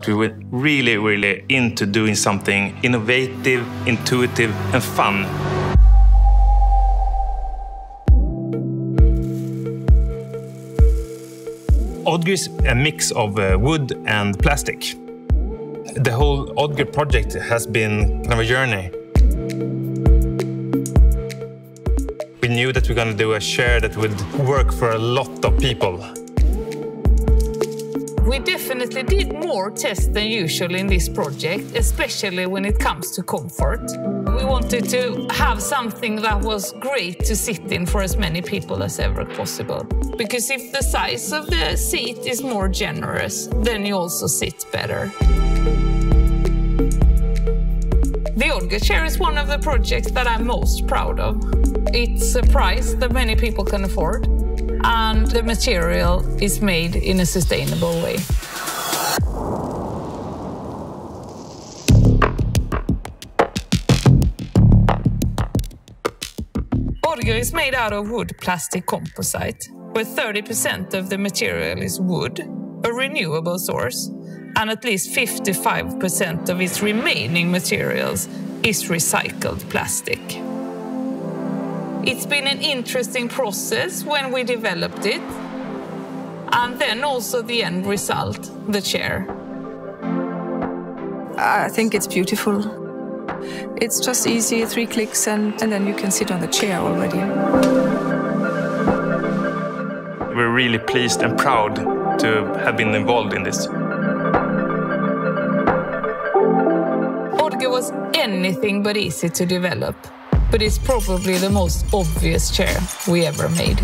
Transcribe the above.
We were really into doing something innovative, intuitive, and fun. ODGER is a mix of wood and plastic. The whole ODGER project has been kind of a journey. We knew that we were going to do a chair that would work for a lot of people. We definitely did more tests than usual in this project, especially when it comes to comfort. We wanted to have something that was great to sit in for as many people as ever possible. Because if the size of the seat is more generous, then you also sit better. The ODGER chair is one of the projects that I'm most proud of. It's a price that many people can afford, and the material is made in a sustainable way. ODGER is made out of wood plastic composite, where 30% of the material is wood, a renewable source, and at least 55% of its remaining materials is recycled plastic. It's been an interesting process when we developed it, and then also the end result, the chair. I think it's beautiful. It's just easy, 3 clicks, and then you can sit on the chair already. We're really pleased and proud to have been involved in this. ODGER was anything but easy to develop, but it's probably the most obvious chair we ever made.